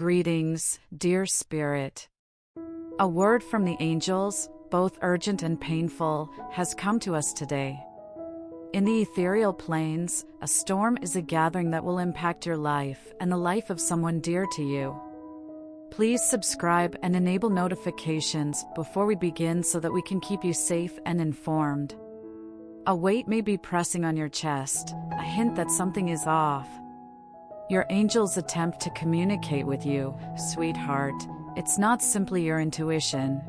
Greetings, dear spirit. A word from the angels, both urgent and painful, has come to us today. In the ethereal planes, a storm is a gathering that will impact your life and the life of someone dear to you. Please subscribe and enable notifications before we begin so that we can keep you safe and informed. A weight may be pressing on your chest, a hint that something is off. Your angels attempt to communicate with you, sweetheart. It's not simply your intuition.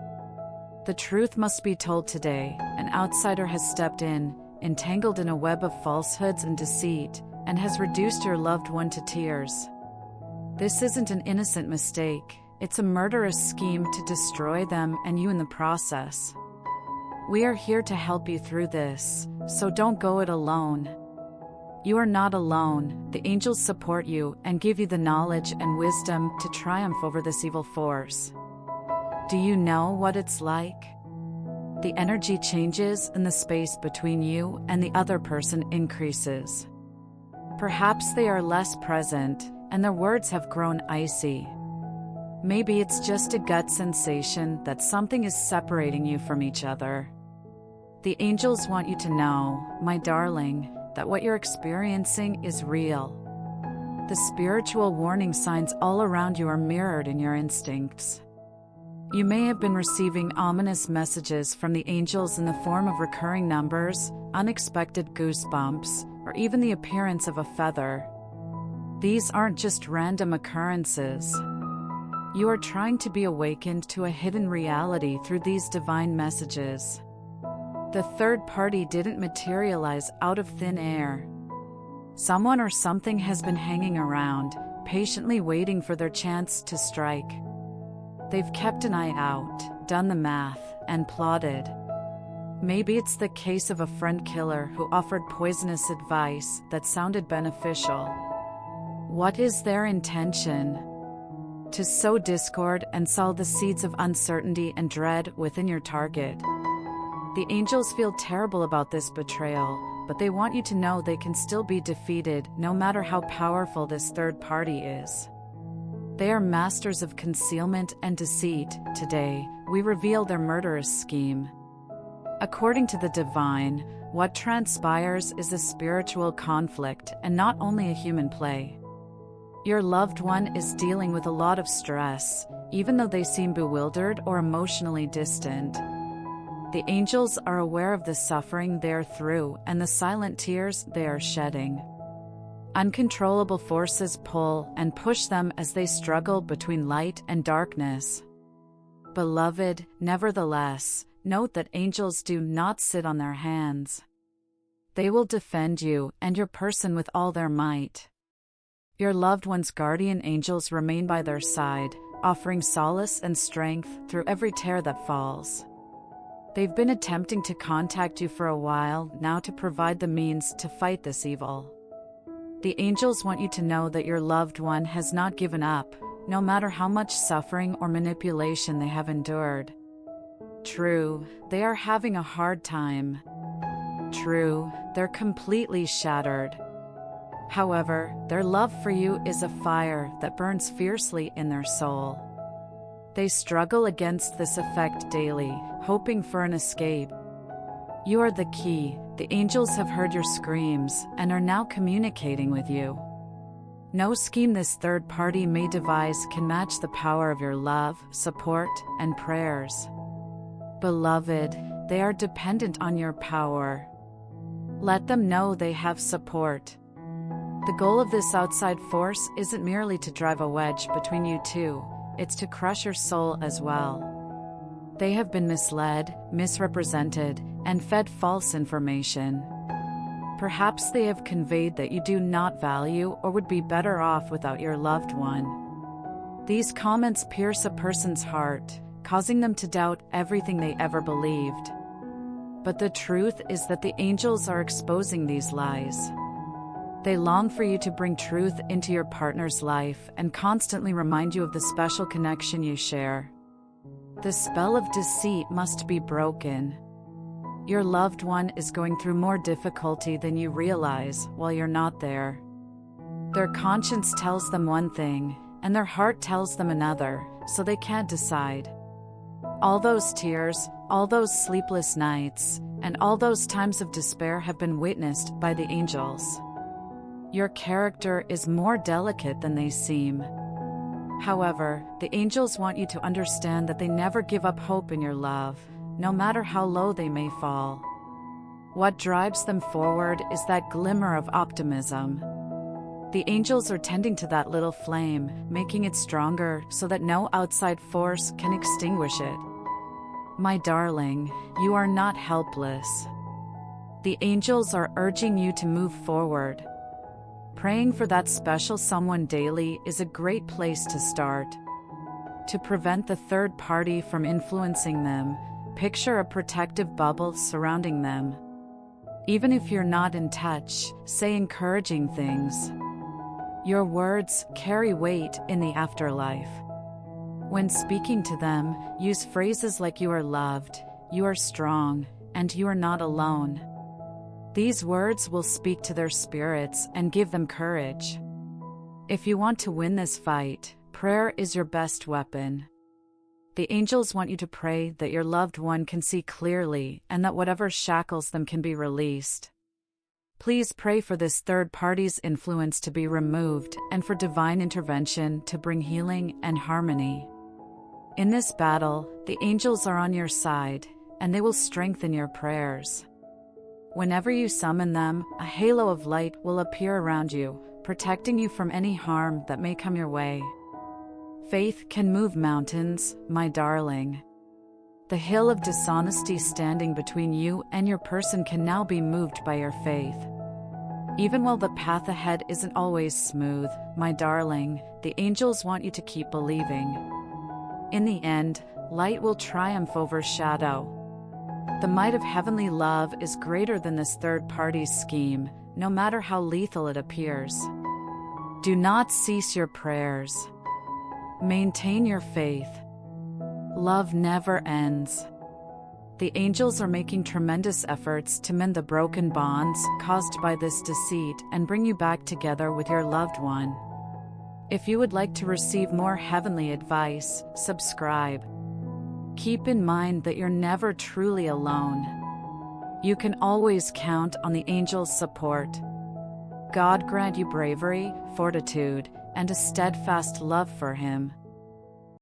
The truth must be told today. An outsider has stepped in, entangled in a web of falsehoods and deceit, and has reduced your loved one to tears. This isn't an innocent mistake, it's a murderous scheme to destroy them and you in the process. We are here to help you through this, so don't go it alone. You are not alone. The angels support you and give you the knowledge and wisdom to triumph over this evil force. Do you know what it's like? The energy changes and the space between you and the other person increases. Perhaps they are less present, and their words have grown icy. Maybe it's just a gut sensation that something is separating you from each other. The angels want you to know, my darling, that what you're experiencing is real. The spiritual warning signs all around you are mirrored in your instincts. You may have been receiving ominous messages from the angels in the form of recurring numbers, unexpected goosebumps, or even the appearance of a feather. These aren't just random occurrences. You are trying to be awakened to a hidden reality through these divine messages. The third party didn't materialize out of thin air. Someone or something has been hanging around, patiently waiting for their chance to strike. They've kept an eye out, done the math, and plotted. Maybe it's the case of a friend killer who offered poisonous advice that sounded beneficial. What is their intention? To sow discord and sow the seeds of uncertainty and dread within your target. The angels feel terrible about this betrayal, but they want you to know they can still be defeated no matter how powerful this third party is. They are masters of concealment and deceit. Today, we reveal their murderous scheme. According to the divine, what transpires is a spiritual conflict and not only a human play. Your loved one is dealing with a lot of stress, even though they seem bewildered or emotionally distant. The angels are aware of the suffering they are through and the silent tears they are shedding. Uncontrollable forces pull and push them as they struggle between light and darkness. Beloved, nevertheless, note that angels do not sit on their hands. They will defend you and your person with all their might. Your loved one's guardian angels remain by their side, offering solace and strength through every tear that falls. They've been attempting to contact you for a while now to provide the means to fight this evil. The angels want you to know that your loved one has not given up, no matter how much suffering or manipulation they have endured. True, they are having a hard time. True, they're completely shattered. However, their love for you is a fire that burns fiercely in their soul. They struggle against this effect daily, hoping for an escape. You are the key. The angels have heard your screams and are now communicating with you. No scheme this third party may devise can match the power of your love, support, and prayers. Beloved, they are dependent on your power. Let them know they have support. The goal of this outside force isn't merely to drive a wedge between you two, it's to crush your soul as well. They have been misled, misrepresented, and fed false information. Perhaps they have conveyed that you do not value or would be better off without your loved one. These comments pierce a person's heart, causing them to doubt everything they ever believed. But the truth is that the angels are exposing these lies. They long for you to bring truth into your partner's life and constantly remind you of the special connection you share. The spell of deceit must be broken. Your loved one is going through more difficulty than you realize while you're not there. Their conscience tells them one thing, and their heart tells them another, so they can't decide. All those tears, all those sleepless nights, and all those times of despair have been witnessed by the angels. Your character is more delicate than they seem. However, the angels want you to understand that they never give up hope in your love, no matter how low they may fall. What drives them forward is that glimmer of optimism. The angels are tending to that little flame, making it stronger so that no outside force can extinguish it. My darling, you are not helpless. The angels are urging you to move forward. Praying for that special someone daily is a great place to start. To prevent the third party from influencing them, picture a protective bubble surrounding them. Even if you're not in touch, say encouraging things. Your words carry weight in the afterlife. When speaking to them, use phrases like "you are loved," "you are strong," and "you are not alone." These words will speak to their spirits and give them courage. If you want to win this fight, prayer is your best weapon. The angels want you to pray that your loved one can see clearly and that whatever shackles them can be released. Please pray for this third party's influence to be removed and for divine intervention to bring healing and harmony. In this battle, the angels are on your side, and they will strengthen your prayers. Whenever you summon them, a halo of light will appear around you, protecting you from any harm that may come your way. Faith can move mountains, my darling. The hill of dishonesty standing between you and your person can now be moved by your faith. Even while the path ahead isn't always smooth, my darling, the angels want you to keep believing. In the end, light will triumph over shadow. The might of heavenly love is greater than this third party's scheme, no matter how lethal it appears. Do not cease your prayers. Maintain your faith. Love never ends. The angels are making tremendous efforts to mend the broken bonds caused by this deceit and bring you back together with your loved one. If you would like to receive more heavenly advice, subscribe. Keep in mind that you're never truly alone. You can always count on the angels' support. God grant you bravery, fortitude, and a steadfast love for Him.